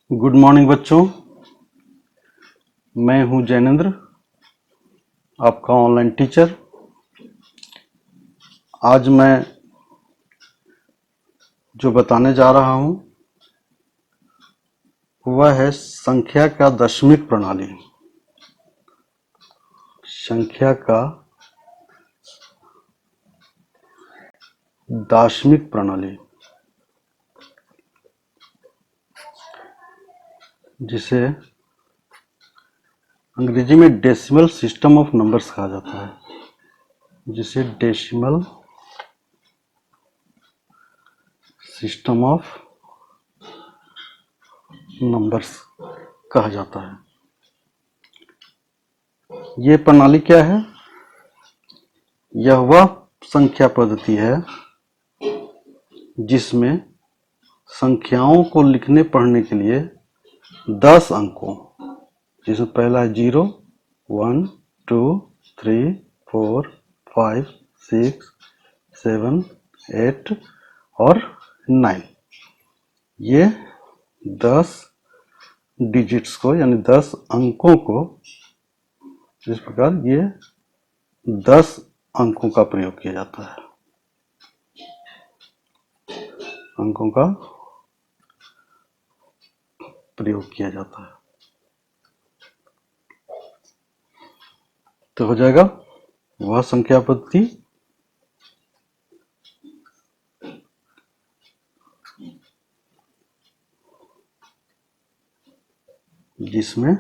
Good morning बच्चों। मैं हूं जैनेंद्र, आपका ऑनलाइन टीचर। आज मैं जो बताने जा रहा हूं वह है संख्या का दशमिक प्रणाली। संख्या का दाशमिक प्रणाली, जिसे अंग्रेजी में डेसिमल सिस्टम ऑफ नंबर्स कहा जाता है, जिसे डेसिमल सिस्टम ऑफ नंबर्स कहा जाता है। ये प्रणाली क्या है? यह वह संख्या पद्धति है जिसमें संख्याओं को लिखने पढ़ने के लिए 10 अंकों, जिसमें पहला है 0, 1, 2, 3, 4, 5, 6, 7, 8 और 9, ये 10 डिजिट्स को यानी 10 अंकों को, इस प्रकार ये 10 अंकों का प्रयोग किया जाता है। अंकों का प्रयोग किया जाता है तो हो जाएगा वह संख्या पद्धति जिसमें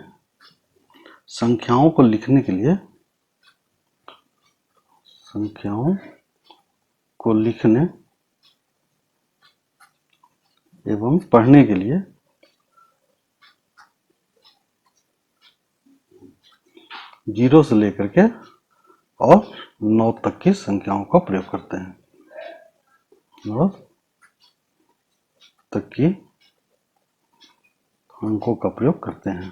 संख्याओं को लिखने के लिए, संख्याओं को लिखने एवं पढ़ने के लिए 0 से लेकर के और 9 तक की संख्याओं का प्रयोग करते हैं। 9 तक की अंकों का प्रयोग करते हैं।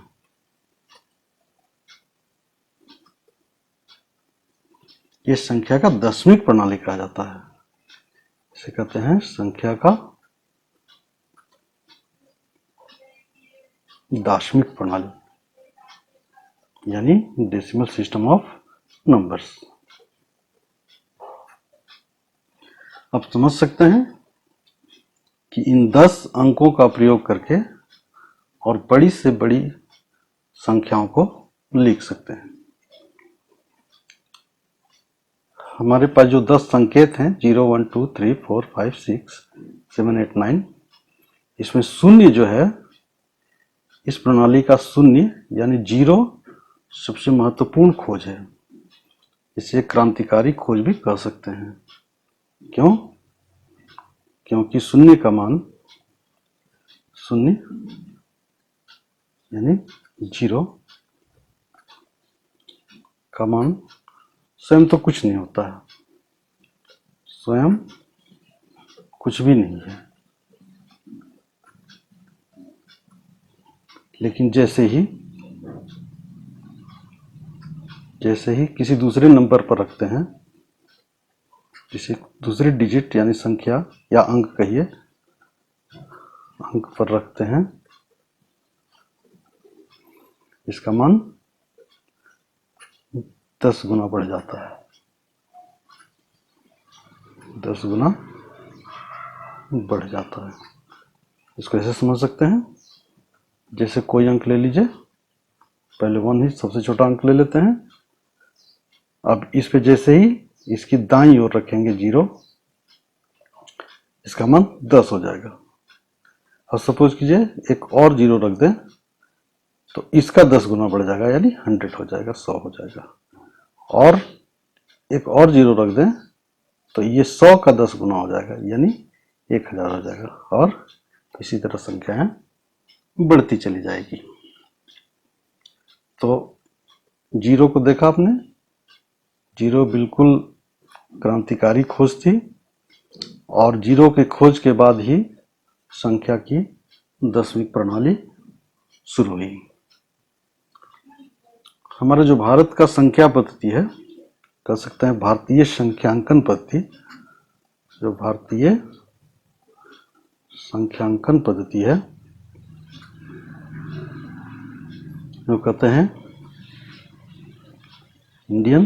ये संख्या का दशमिक प्रणाली कहा जाता है। इसे कहते हैं संख्या का दाशमिक प्रणाली, यानी डेसिमल सिस्टम ऑफ नंबर्स। आप समझ सकते हैं कि इन 10 अंकों का प्रयोग करके और बड़ी से बड़ी संख्याओं को लिख सकते हैं। हमारे पास जो 10 संकेत हैं 0, 1, 2, 3, 4, 5, 6, 7, 8, 9, इसमें शून्य जो है, इस प्रणाली का शून्य यानी 0 सबसे महत्वपूर्ण खोज है। इसे क्रांतिकारी खोज भी कह सकते हैं। क्यों? क्योंकि शून्य का मान, शून्य यानी 0 का मान स्वयं तो कुछ नहीं होता है, स्वयं कुछ भी नहीं है, लेकिन जैसे ही किसी दूसरे नंबर पर रखते हैं, जिसे दूसरे डिजिट यानी संख्या या अंक कहिए, अंक पर रखते हैं, इसका मान 10 गुना बढ़ जाता है। 10 गुना बढ़ जाता है। इसको ऐसे समझ सकते हैं, जैसे कोई अंक ले लीजिए, पहले 1 ही सबसे छोटा अंक ले लेते हैं। अब इस पे जैसे ही इसकी दाईं ओर रखेंगे 0, इसका मान 10 हो जाएगा। और सपोज कीजिए एक और 0 रख दें तो इसका 10 गुना बढ़ जाएगा, यानी 100 हो जाएगा, 100 हो जाएगा। और एक और 0 रख दें तो ये 100 का 10 गुना हो जाएगा, यानी 1000 हो जाएगा। और इसी तरह संख्याएं बढ़ती चली जाएगी। तो 0 को देखा आपने, 0 बिल्कुल क्रांतिकारी खोज थी, और 0 के खोज के बाद ही संख्या की दशमिक प्रणाली शुरू हुई। हमारा जो भारत का संख्या पद्धति है, कह सकते हैं भारतीय संख्यांकन पद्धति, जो भारतीय संख्यांकन पद्धति है, जो कहते हैं इंडियन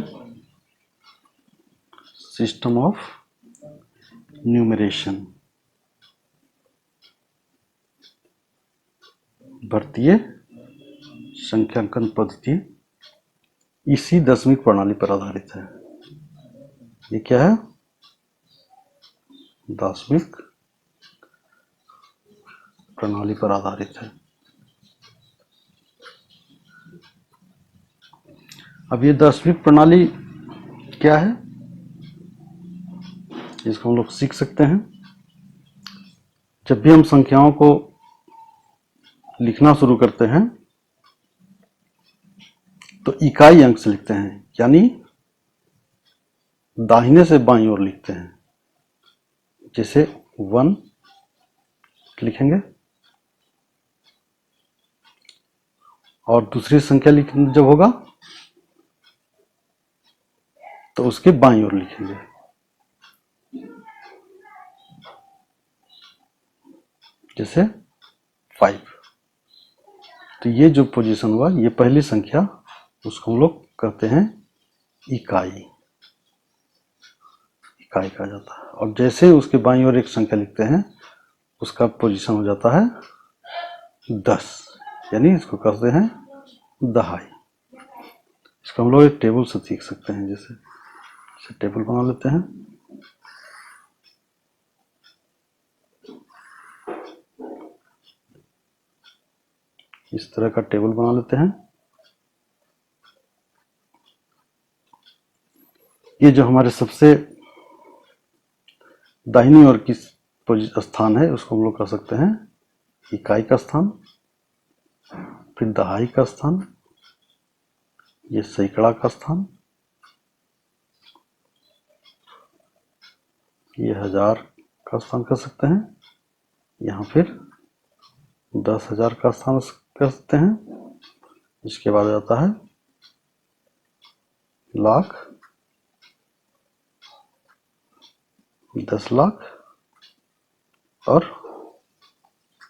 सिस्टम ऑफ न्यूमरेशन, भारतीय संख्यांकन पद्धति इसी दशमिक प्रणाली पर आधारित है। ये क्या है? दशमिक प्रणाली पर आधारित है। अब ये दशमिक प्रणाली क्या है, इसको हम लोग सीख सकते हैं। जब भी हम संख्याओं को लिखना शुरू करते हैं तो इकाई अंक से लिखते हैं, यानी दाहिने से बाईं ओर लिखते हैं। जैसे 1 लिखेंगे और दूसरी संख्या लिखना जब होगा तो उसके बाईं ओर लिखेंगे। जैसे 5। तो ये जो पोजीशन हुआ, ये पहली संख्या, उसको हम लोग कहते हैं इकाई, इकाई कहा जाता है। और जैसे उसके बाईं ओर एक संख्या लिखते हैं, उसका पोजीशन हो जाता है 10, यानी इसको कहते हैं दहाई। इसको हम लोग एक टेबल से सीख सकते हैं। जैसे टेबल बना लेते हैं। इस तरह का टेबल बना लेते हैं। ये जो हमारे सबसे दाहिनी ओर की स्थान है, उसको हम लोग कह सकते हैं इकाई का स्थान, फिर दहाई का स्थान, ये सैकड़ा का स्थान, ये हजार का स्थान कर सकते हैं, यहाँ फिर 10,000 का स्थान कर सकते हैं। इसके बाद आता है लाख, 10 लाख और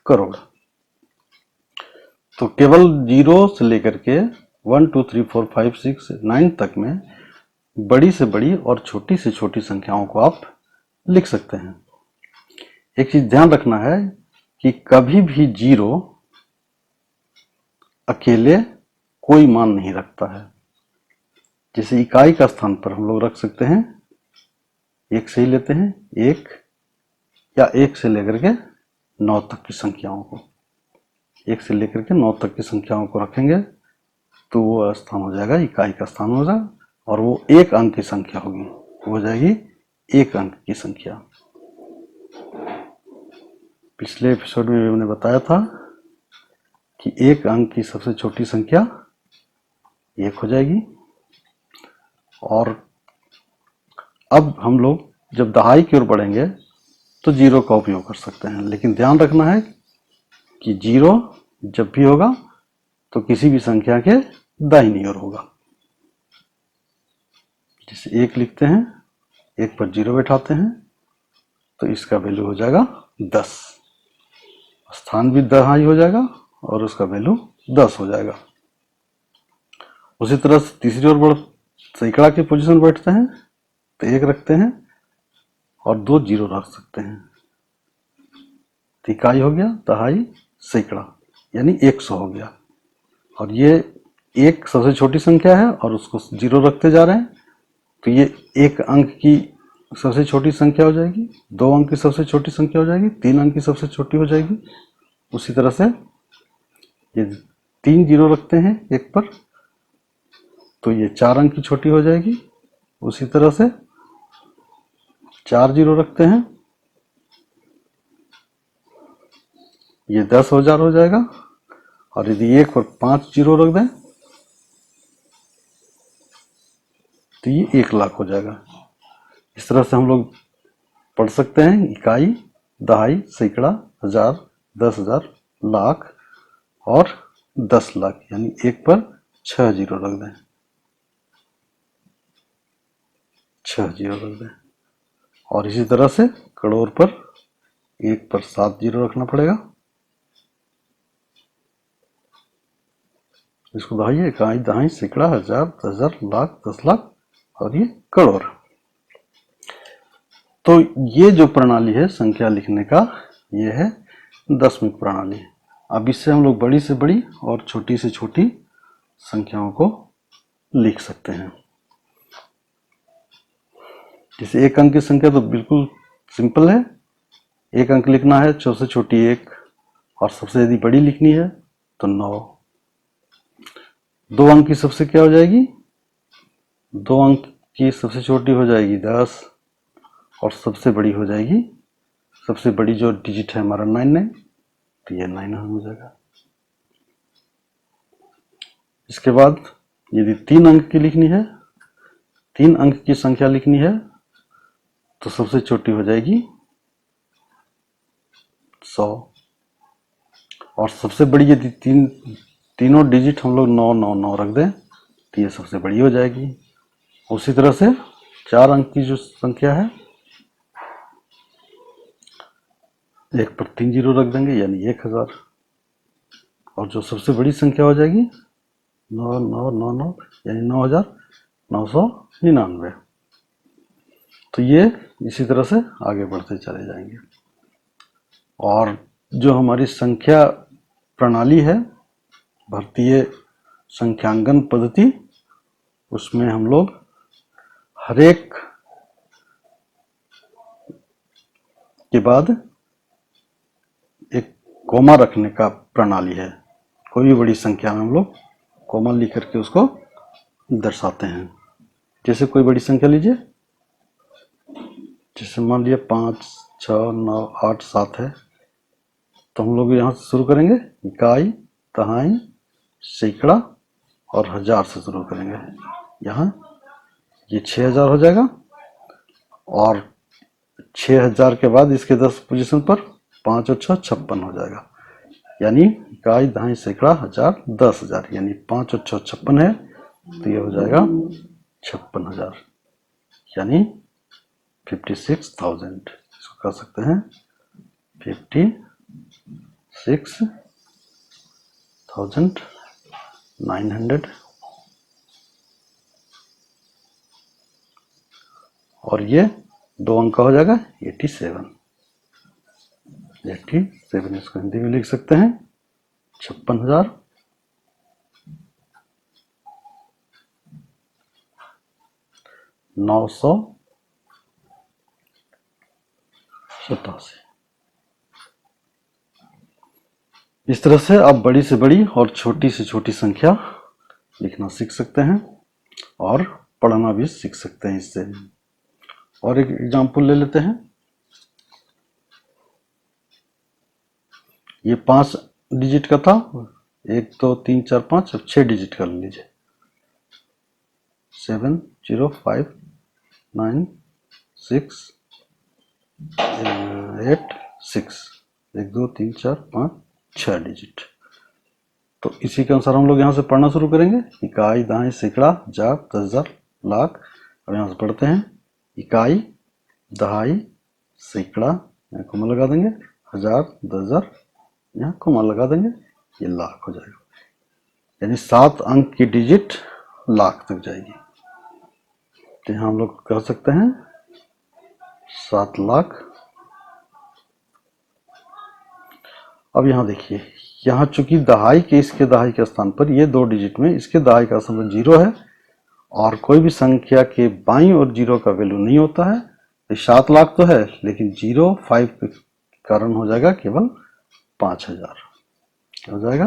करोड़। तो केवल 0 से लेकर के 1 2 3 4 5 6 9 तक में बड़ी से बड़ी और छोटी से छोटी संख्याओं को आप लिख सकते हैं। एक चीज ध्यान रखना है कि कभी भी 0 अकेले कोई मान नहीं रखता है। जैसे इकाई का स्थान पर हम लोग रख सकते हैं, 1 से ही लेते हैं, 1 या 1 से लेकर के 9 तक की संख्याओं को, 1 से लेकर के 9 तक की संख्याओं को रखेंगे तो वो स्थान हो जाएगा इकाई का स्थान हो जाएगा, और वो एक अंक की संख्या होगी, हो जाएगी एक अंक की संख्या। पिछले एपिसोड में मैंने बताया था कि एक अंक की सबसे छोटी संख्या 1 हो जाएगी। और अब हम लोग जब दहाई की ओर बढ़ेंगे तो 0 का उपयोग कर सकते हैं, लेकिन ध्यान रखना है कि 0 जब भी होगा तो किसी भी संख्या के दाहिनी ओर होगा। जैसे 1 लिखते हैं, 1 पर 0 बैठाते हैं तो इसका वैल्यू हो जाएगा 10, स्थान भी दहाई हो जाएगा और उसका वैल्यू 10 हो जाएगा। उसी तरह से तीसरी ओर बढ़ सैकड़ा की पोजीशन बैठते हैं तो 1 रखते हैं और 2 0 रख सकते हैं। तो इकाई हो गया, दहाई, सैकड़ा, यानी 100 हो गया। और ये एक सबसे छोटी संख्या है और उसको 0 रखते जा रहे हैं, तो ये एक अंक की सबसे छोटी संख्या हो जाएगी, 2 अंक की सबसे छोटी संख्या हो जाएगी, 3 अंक की सबसे छोटी हो जाएगी। उसी तरह से ये 3 0 रखते हैं 1 पर तो ये 4 अंक की छोटी हो जाएगी। उसी तरह से 4 0 रखते हैं, ये 10,000 हो जाएगा। और यदि 1 पर 5 0 रख दें तो ये 1 लाख हो जाएगा। इस तरह से हम लोग पढ़ सकते हैं इकाई, दहाई, सैकड़ा, हजार, 10,000, लाख और 10 लाख, यानी 1 पर 6 0 रख दें, 6 0 रख दें। और इसी तरह से करोड़ पर 1 पर 7 0 रखना पड़ेगा, इसको दहाई, इकाई, दहाई, सैकड़ा, हजार, 10,000, लाख, 10 लाख और ये करोड़। तो ये जो प्रणाली है संख्या लिखने का, ये है दशमिक प्रणाली। अब इससे हम लोग बड़ी से बड़ी और छोटी से छोटी संख्याओं को लिख सकते हैं। जैसे एक अंक की संख्या तो बिल्कुल सिंपल है, एक अंक लिखना है, सबसे छोटी 1 और सबसे यदि बड़ी लिखनी है तो 9। 2 अंक की सबसे क्या हो जाएगी, 2 अंक की सबसे छोटी हो जाएगी 10 और सबसे बड़ी हो जाएगी, सबसे बड़ी जो डिजिट है हमारा 9 तो ये 9 हो जाएगा। इसके बाद यदि 3 अंक की लिखनी है, 3 अंक की संख्या लिखनी है तो सबसे छोटी हो जाएगी 100 और सबसे बड़ी यदि तीनों डिजिट हम लोग 999 रख दें तो ये सबसे बड़ी हो जाएगी। उसी तरह से 4 अंक की जो संख्या है, 1 पर 3 जीरो रख देंगे यानी 1000 और जो सबसे बड़ी संख्या हो जाएगी 9999 यानी 9999। तो ये इसी तरह से आगे बढ़ते चले जाएंगे। और जो हमारी संख्या प्रणाली है भारतीय संख्यांकन पद्धति, उसमें हम लोग हर एक के बाद एक कोमा रखने का प्रणाली है। कोई भी बड़ी संख्या में हम लोग कोमा लिख करके उसको दर्शाते हैं। जैसे कोई बड़ी संख्या लीजिए, जैसे मान लिया 5, 6, 9, 8, 7 है तो हम लोग यहाँ से शुरू करेंगे, इकाई, दहाई, सैकड़ा और हजार से शुरू करेंगे। यहाँ ये 6000 हो जाएगा और 6000 के बाद इसके 10 पोजीशन पर 5 और 6 56 हो जाएगा। यानी इकाई, दहाई, सैकड़ा, हजार, 10,000 यानी 5 और 6 56 है तो ये हो जाएगा 56,000 यानी 56,000। इसको कह सकते हैं 56,900 और ये 2 अंक का हो जाएगा 87। इसको हिंदी में लिख सकते हैं 56,987। इस तरह से आप बड़ी से बड़ी और छोटी से छोटी संख्या लिखना सीख सकते हैं और पढ़ना भी सीख सकते हैं इससे। और एक एग्जाम्पल ले लेते हैं। ये 5 डिजिट का था, 1 2 3 4 5, अब 6 डिजिट कर लीजिए। 7 0 5 9 6 8 6, 1 2 3 4 5 6 डिजिट। तो इसी के अनुसार हम लोग यहाँ से पढ़ना शुरू करेंगे। इकाई, दहाई, सैकड़ा, हजार, 10,000, लाख। अब यहाँ से पढ़ते हैं इकाई, दहाई, सैकड़ा, यहाँ कोमा लगा देंगे, हजार, 10,000, यहाँ कोमा लगा देंगे, ये लाख हो जाएगा। यानी 7 अंक की डिजिट लाख तक जाएगी। तो यहाँ हम लोग कह सकते हैं 7 लाख। अब यहाँ देखिए, यहाँ चूंकि दहाई के इसके दहाई के स्थान पर ये 2 डिजिट में इसके दहाई का संबंध 0 है और कोई भी संख्या के बाईं और 0 का वैल्यू नहीं होता है। 7 लाख तो है लेकिन 0 5 के कारण हो जाएगा केवल 5,000। क्या हो जाएगा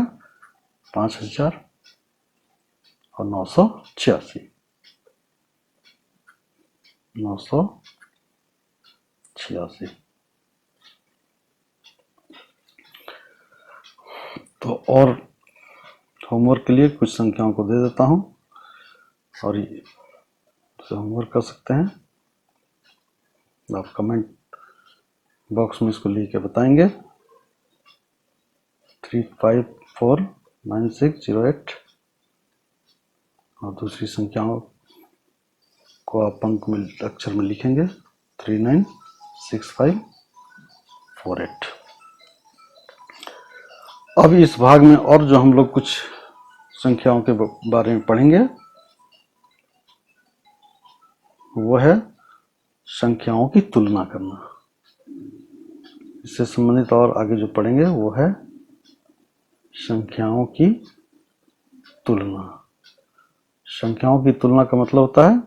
5,000 और 986। तो और होमवर्क के लिए कुछ संख्याओं को दे देता हूं और ये होमवर्क कर सकते हैं। आप कमेंट बॉक्स में इसको लिख के बताएंगे। 3549608 और दूसरी संख्याओं को आप अंक में अक्षर में लिखेंगे 396548। अब इस भाग में और जो हम लोग कुछ संख्याओं के बारे में पढ़ेंगे वो है संख्याओं की तुलना करना। इससे संबंधित और आगे जो पढ़ेंगे वो है संख्याओं की तुलना। संख्याओं की तुलना का मतलब होता है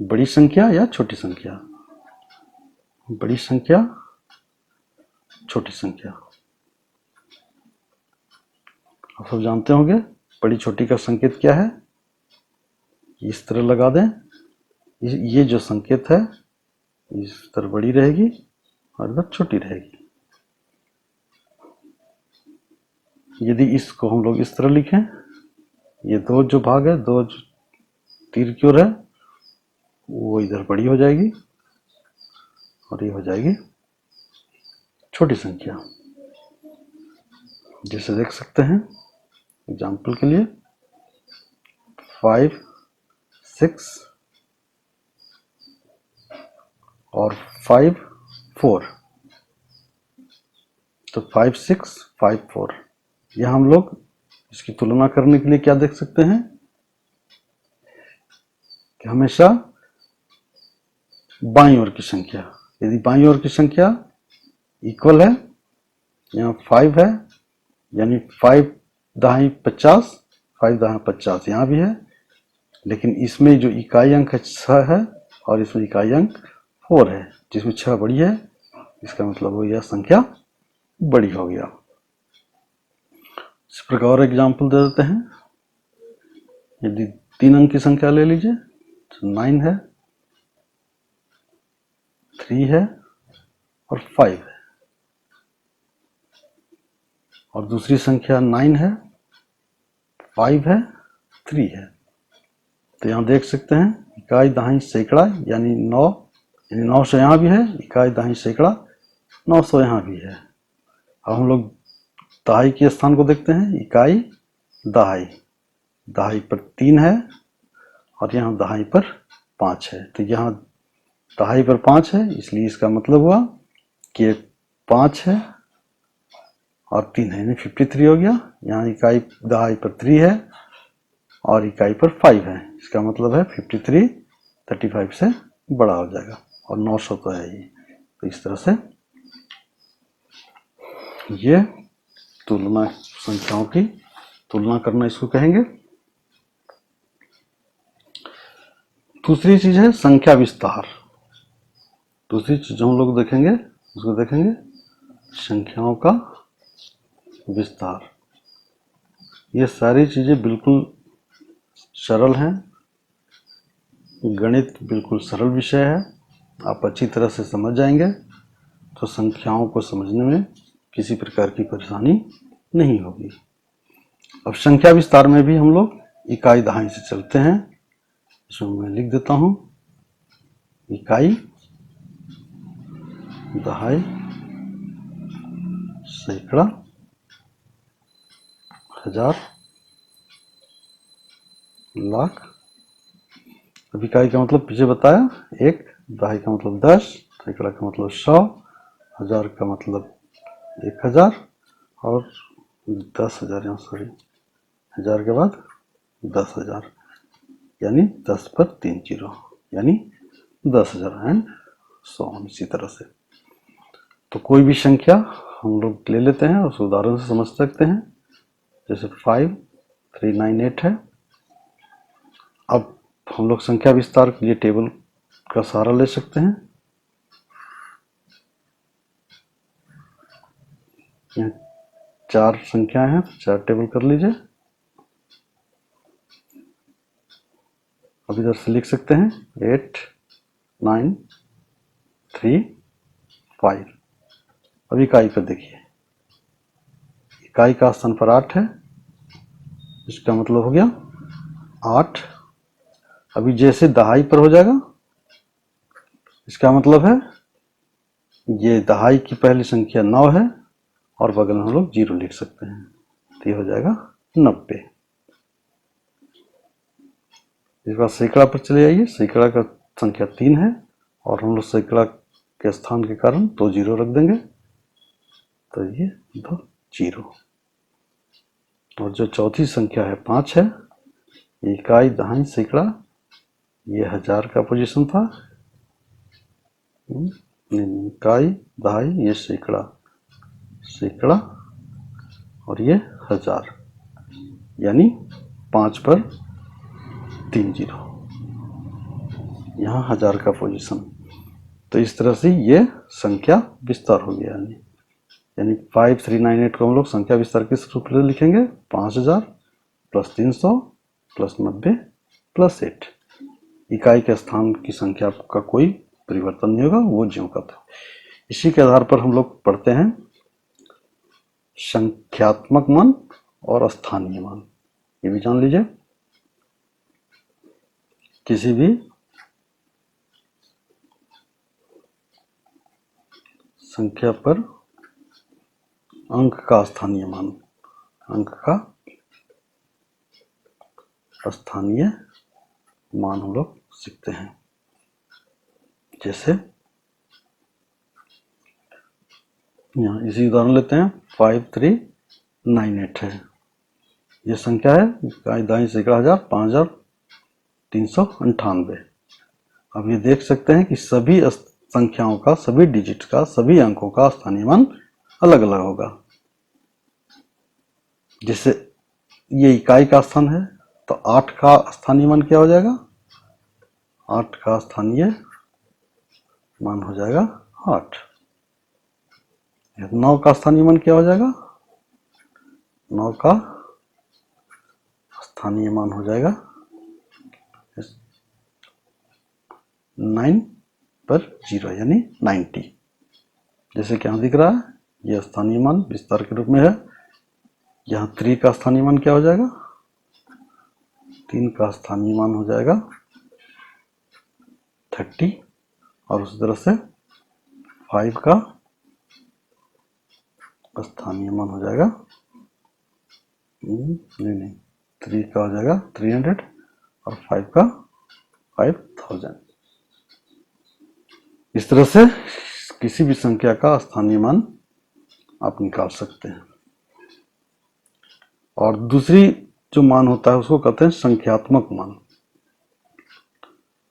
बड़ी संख्या या छोटी संख्या, बड़ी संख्या छोटी संख्या। आप सब जानते होंगे बड़ी छोटी का संकेत क्या है, इस तरह लगा दें। ये जो संकेत है इस तरह बड़ी रहेगी और इधर छोटी रहेगी। यदि इसको हम लोग इस तरह लिखें, ये दो जो भाग है, दो जो तीर की ओर है, वो इधर बड़ी हो जाएगी और ये हो जाएगी छोटी संख्या। जैसे देख सकते हैं एग्जाम्पल के लिए 5, 6 और 5, 4। तो 5, 6, 5, 4। यह हम लोग इसकी तुलना करने के लिए क्या देख सकते हैं कि हमेशा बाईं ओर की संख्या, यदि बाईं ओर की संख्या इक्वल है, यहाँ 5 है यानी 5 दहाई 50, 5 दहाई 50 यहाँ भी है, लेकिन इसमें जो इकाई अंक 6 है और इसमें इकाई अंक 4 है, जिसमें 6 बड़ी है, इसका मतलब वो यह संख्या बड़ी हो गया। इस प्रकार और एग्जाम्पल दे देते हैं। यदि 3 अंक की संख्या ले लीजिए तो 9 है, 3 है और 5 है, और दूसरी संख्या 9 है, 5 है, 3 है। तो यहाँ देख सकते हैं इकाई दहाई सैकड़ा यानी 9, यानी 900 यहाँ भी है, इकाई दहाई सैकड़ा 900 यहाँ भी है। अब हम लोग दहाई के स्थान को देखते हैं, इकाई दहाई, दहाई पर 3 है और यहाँ दहाई पर 5 है। तो यहाँ दहाई पर 5 है, इसलिए इसका मतलब हुआ कि 5 है और 3 है, यानी 53 हो गया। यहाँ इकाई दहाई पर 3 है और इकाई पर 5 है, इसका मतलब है 53 35 से बड़ा हो जाएगा, और 900 तो है ही। तो इस तरह से ये तुलना, संख्याओं की तुलना करना इसको कहेंगे। दूसरी चीज है संख्या विस्तार। दूसरी चीज हम लोग देखेंगे, उसको देखेंगे संख्याओं का विस्तार। ये सारी चीजें बिल्कुल सरल हैं, गणित बिल्कुल सरल विषय है। आप अच्छी तरह से समझ जाएंगे तो संख्याओं को समझने में किसी प्रकार की परेशानी नहीं होगी। अब संख्या विस्तार में भी हम लोग इकाई दहाई से चलते हैं। इसमें मैं लिख देता हूं इकाई दहाई सैकड़ा हजार लाख। अब इकाई का मतलब पीछे बताया, 1, दहाई का मतलब 10, सैकड़ा का मतलब 100, हजार का मतलब 1000 और 10,000, यहाँ सॉरी, हजार के बाद 10,000, यानी 10 पर 3 जीरो, यानी 10,000 एंड सो ऑन। इसी तरह से तो कोई भी संख्या हम लोग ले लेते हैं, उस उदाहरण से समझ सकते हैं। जैसे 5398 है। अब हम लोग संख्या विस्तार के लिए टेबल का सहारा ले सकते हैं। यहाँ 4 संख्याएं हैं, 4 टेबल कर लीजिए। अब इधर से लिख सकते हैं 8, 9, 3, 5। अब इकाई पर देखिए, इकाई का स्थान पर 8 है, इसका मतलब हो गया 8। अभी जैसे दहाई पर हो जाएगा, इसका मतलब है ये दहाई की पहली संख्या 9 है और बगल में हम लोग 0 लिख सकते हैं, तो ये हो जाएगा 90। इस बार सैकड़ा पर चले जाइए, सैकड़ा का संख्या 3 है और हम लोग सैकड़ा के स्थान के कारण 2 0 रख देंगे, तो ये 2 0। और जो चौथी संख्या है 5 है, इकाई, दहाई, सैकड़ा, ये 1000 का पोजीशन था। इकाई, दहाई, ये सैकड़ा, सैकड़ा और ये 1000, यानी 5 पर 3 जीरो, यहाँ 1000 का पोजीशन। तो इस तरह से ये संख्या विस्तार हो गया। यानी 5398 को हम लोग संख्या विस्तार किस रूप में लिखेंगे? 5000 प्लस 300 प्लस 90 प्लस 8। इकाई के स्थान की संख्या का कोई परिवर्तन नहीं होगा, वो ज्यों का था। इसी के आधार पर हम लोग पढ़ते हैं संख्यात्मक मान और स्थानीय मान। ये भी जान लीजिए, किसी भी संख्या पर अंक का स्थानीय मान, अंक का स्थानीय मान हम लोग सीखते हैं। जैसे यहाँ इसी उदाहरण लेते हैं, 5398 है, ये संख्या है, इकाई, दहाई, सैकड़ा, 1000, 5398। अब ये देख सकते हैं कि सभी संख्याओं का, सभी डिजिट का, सभी अंकों का स्थानीय मान अलग अलग होगा। जैसे ये इकाई का स्थान है, तो 8 का स्थानीय मान क्या हो जाएगा? 8 का स्थानीय मान हो जाएगा 8। 9 का स्थानीय मान क्या हो जाएगा? 9 का स्थानीय मान हो जाएगा 9 पर 0, यानी 90। जैसे क्या दिख रहा है, यह स्थानीय मान विस्तार के रूप में है। यहाँ 3 का स्थानीय मान क्या हो जाएगा? 3 का स्थानीय मान हो जाएगा 30, और उसी तरह से 5 का स्थानीय मान हो जाएगा नहीं 3 का हो जाएगा 300 और 5 का 5000। इस तरह से किसी भी संख्या का स्थानीय मान आप निकाल सकते हैं। और दूसरी जो मान होता है उसको कहते हैं संख्यात्मक मान।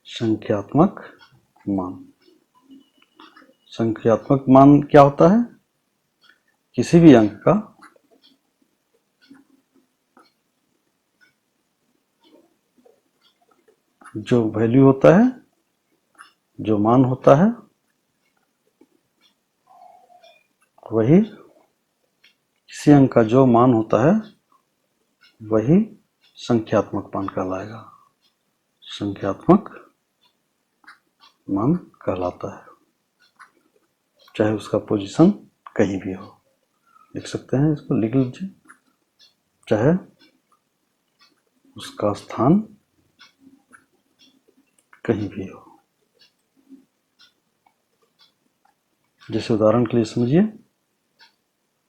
संख्यात्मक मान, संख्यात्मक मान क्या होता है? किसी भी अंक का जो वैल्यू होता है, जो मान होता है, वही, किसी अंक का जो मान होता है वही संख्यात्मक मान कहलाएगा, संख्यात्मक मान कहलाता है, चाहे उसका पोजीशन कहीं भी हो। लिख सकते हैं, इसको लिख लीजिए, चाहे उसका स्थान कहीं भी हो। जैसे उदाहरण के लिए समझिए,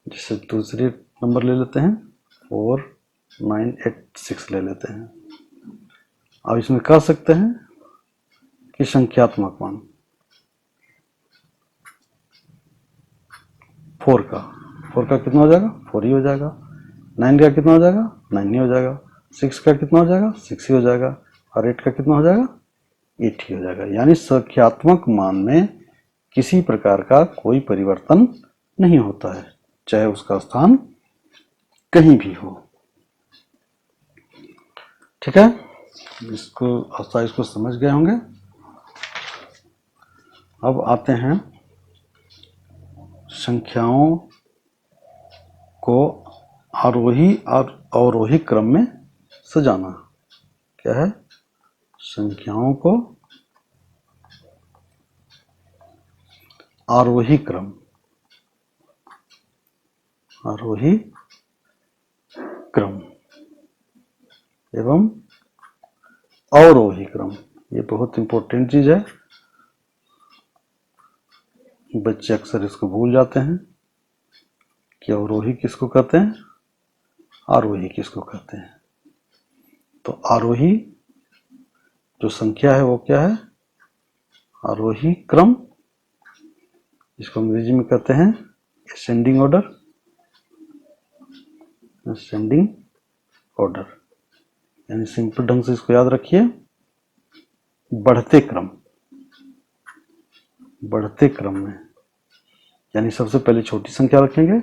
जैसे दूसरे नंबर ले लेते हैं, 4986 ले लेते हैं। अब इसमें कह सकते हैं कि संख्यात्मक मान 4 का कितना हो जाएगा? 4 ही हो जाएगा। 9 का कितना हो जाएगा? 9 ही हो जाएगा। 6 का कितना हो जाएगा? 6 ही हो जाएगा। और 8 का कितना हो जाएगा? 8 ही हो जाएगा। यानी संख्यात्मक मान में किसी प्रकार का कोई परिवर्तन नहीं होता है, चाहे उसका स्थान कहीं भी हो। ठीक है, इसको आशा इसको समझ गए होंगे। अब आते हैं संख्याओं को आरोही और अवरोही क्रम में सजाना। क्या है? संख्याओं को आरोही क्रम, आरोही क्रम एवं अवरोही क्रम, ये बहुत इंपॉर्टेंट चीज है। बच्चे अक्सर इसको भूल जाते हैं कि अवरोही किसको कहते हैं, आरोही किसको कहते हैं। तो आरोही जो संख्या है वो क्या है? आरोही क्रम, इसको अंग्रेजी में कहते हैं असेंडिंग ऑर्डर, असेंडिंग ऑर्डर, यानी सिंपल ढंग से इसको याद रखिए, बढ़ते क्रम में, यानी सबसे पहले छोटी संख्या रखेंगे,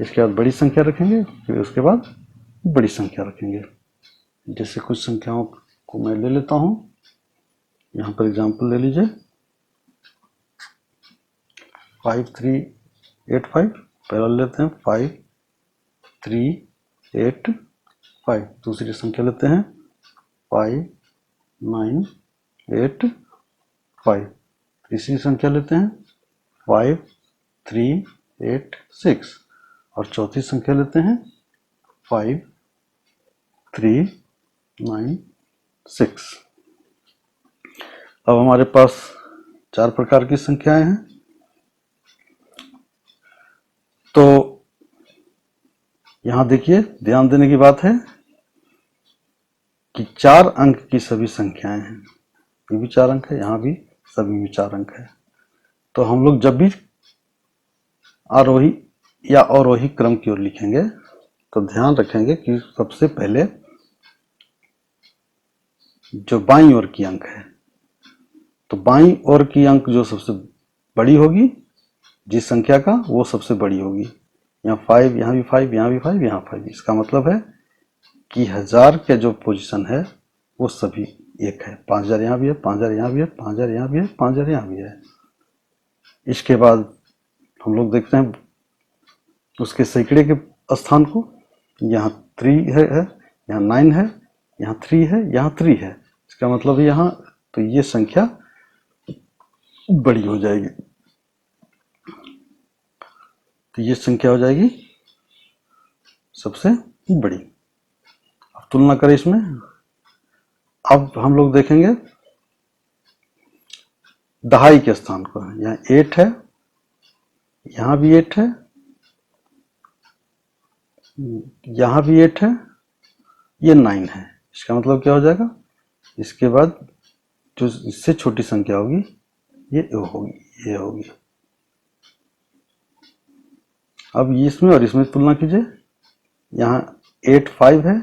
इसके बाद बड़ी संख्या रखेंगे, फिर उसके बाद बड़ी संख्या रखेंगे। जैसे कुछ संख्याओं को मैं ले लेता हूं, यहां पर एग्जांपल ले लीजिए 5385, पहला लेते हैं 5385, दूसरी संख्या लेते हैं 5985, तीसरी संख्या लेते हैं 5386 और चौथी संख्या लेते हैं 5396। अब हमारे पास 4 प्रकार की संख्याएं हैं। तो यहां देखिए, ध्यान देने की बात है कि 4 अंक की सभी संख्याएं हैं, ये भी 4 अंक है, यहां भी सभी में 4 अंक है। तो हम लोग जब भी आरोही या अवरोही क्रम की ओर लिखेंगे तो ध्यान रखेंगे कि सबसे पहले जो बाईं ओर की अंक है, तो बाईं ओर की अंक जो सबसे बड़ी होगी जिस संख्या का, वो सबसे बड़ी होगी। यहाँ 5, यहाँ भी 5, यहाँ भी 5, यहाँ 5। इसका मतलब है कि 1000 के जो पोजीशन है वो सभी एक है। 5000 यहाँ भी है, 5000 यहाँ भी है, 5000 यहाँ भी है, 5000 यहाँ भी है। इसके बाद हम लोग देखते हैं उसके सैकड़े के स्थान को। यहाँ 3 है, यहाँ 9 है, यहाँ 3 है, यहाँ 3 है। इसका मतलब है यहाँ, तो ये संख्या बड़ी हो जाएगी, तो ये संख्या हो जाएगी सबसे बड़ी। अब तुलना करें इसमें। अब हम लोग देखेंगे दहाई के स्थान को। यहाँ 8 है, यहाँ भी 8 है, यहाँ भी 8 है, ये 9 है। इसका मतलब क्या हो जाएगा, इसके बाद जो इससे छोटी संख्या होगी ये होगी, ये होगी। अब इसमें और इसमें तुलना कीजिए। यहाँ 8 5 है,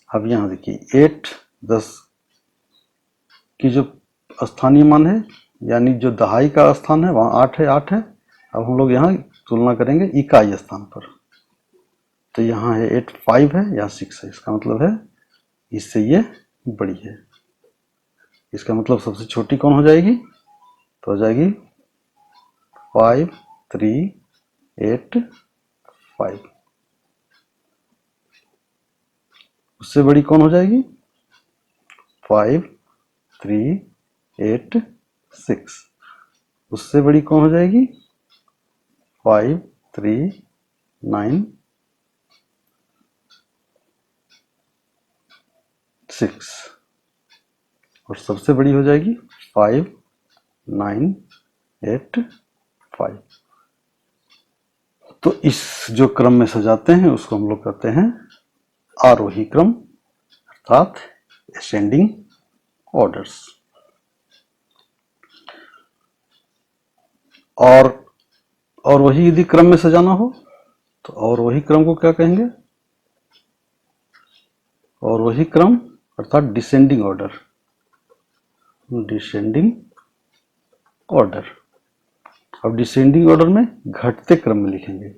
अब यहाँ देखिए 8 10 की जो स्थानीय मान है, यानी जो दहाई का स्थान है वहाँ 8 है, 8 है। अब हम लोग यहाँ तुलना करेंगे इकाई स्थान पर, तो यहाँ है 8 5 है, यहाँ 6 है। इसका मतलब है इससे ये बड़ी है। इसका मतलब सबसे छोटी कौन हो जाएगी, तो हो जाएगी 5 3 8 5। उससे बड़ी कौन हो जाएगी, 5 3 8 6। उससे बड़ी कौन हो जाएगी, 5 3 9 6। और सबसे बड़ी हो जाएगी 5 9 8 5। तो इस जो क्रम में सजाते हैं उसको हम लोग कहते हैं आरोही क्रम, अर्थात असेंडिंग ऑर्डर्स। और वही यदि क्रम में सजाना हो तो और वही क्रम को क्या कहेंगे, और वही क्रम अर्थात डिसेंडिंग ऑर्डर, डिसेंडिंग ऑर्डर। अब डिसेंडिंग ऑर्डर में घटते क्रम में लिखेंगे,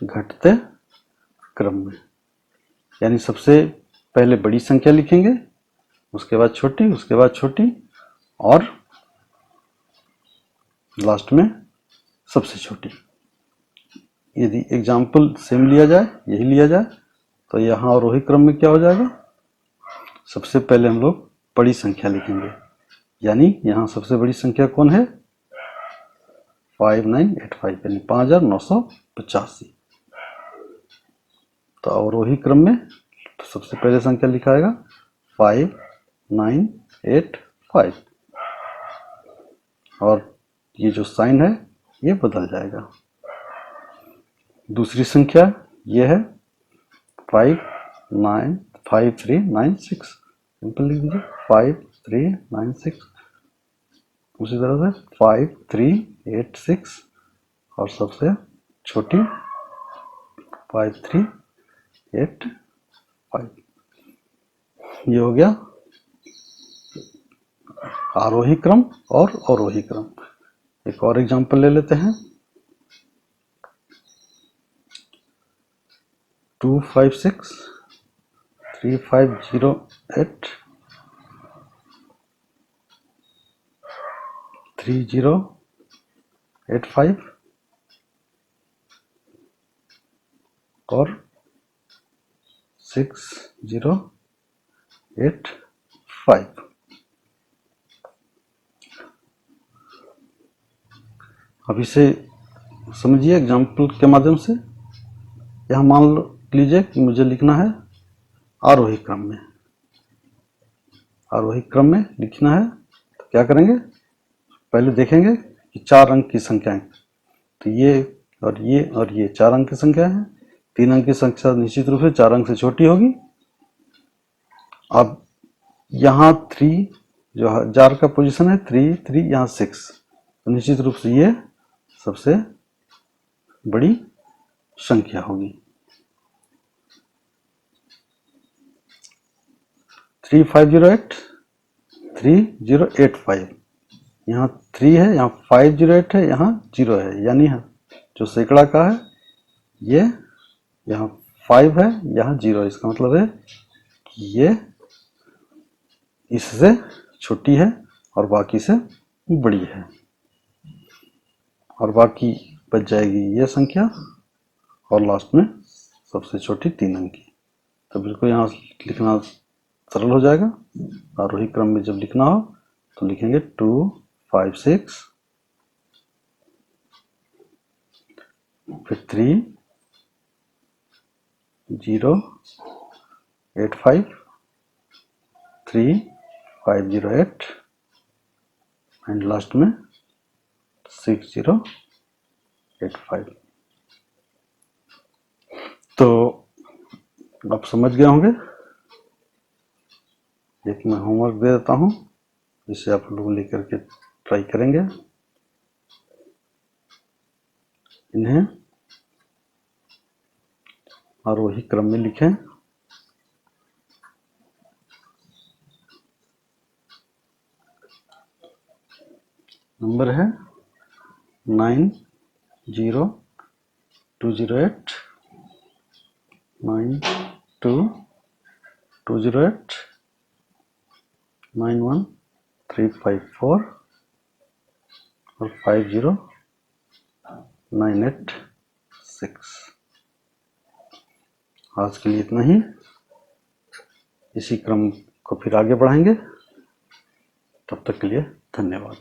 घटते क्रम में, यानी सबसे पहले बड़ी संख्या लिखेंगे, उसके बाद छोटी, उसके बाद छोटी, और लास्ट में सबसे छोटी। यदि एग्जाम्पल सेम लिया जाए, यही लिया जाए, तो यहाँ और वही क्रम में क्या हो जाएगा, सबसे पहले हम लोग बड़ी संख्या लिखेंगे, यानी यहाँ सबसे बड़ी संख्या कौन है, 5985, यानी 5985। तो और वही क्रम में तो सबसे पहले संख्या लिखाएगा 5985, और ये जो साइन है ये बदल जाएगा। दूसरी संख्या ये है 5396, सिंपल लिख दीजिए 5396। उसी तरह से 5386 और सबसे छोटी 5385। 5। ये हो गया आरोही क्रम और अवरोही क्रम। एक और एग्जांपल ले लेते हैं। 256 3508 3085 और 6085। अब इसे समझिए एग्जाम्पल के माध्यम से। यहां मान लीजिए कि मुझे लिखना है आरोही क्रम में। आरोही क्रम में लिखना है तो क्या करेंगे, पहले देखेंगे कि 4 अंक की संख्याएं, तो ये और ये और ये 4 अंक की संख्या है। 3 अंक की संख्या निश्चित रूप से 4 अंक से छोटी होगी। अब यहाँ 3 जो जार का पोजीशन है 3 3, यहाँ 6, तो निश्चित रूप से ये सबसे बड़ी संख्या होगी। 3508 3085, यहाँ 3 है, यहाँ 508 है, यहाँ 0 है, यानी जो सैकड़ा का है ये यहाँ 5 है, यहाँ 0 है। इसका मतलब है कि ये इससे छोटी है और बाकी से बड़ी है, और बाकी बच जाएगी ये संख्या और लास्ट में सबसे छोटी 3 अंक की। तो बिल्कुल यहाँ लिखना सरल हो जाएगा। आरोही क्रम में जब लिखना हो तो लिखेंगे 2 5 6, फिर 3 0 8 5 3 5 0 8 एंड लास्ट में 6 0 8 5। तो आप समझ गए होंगे। एक मैं होमवर्क दे देता हूं, इसे आप लोग लेकर के ट्राई करेंगे। इन्हें आरोही क्रम में लिखें। नंबर है 90208 92208 91354 और 50986। आज के लिए इतना ही। इसी क्रम को फिर आगे बढ़ाएंगे। तब तक के लिए धन्यवाद।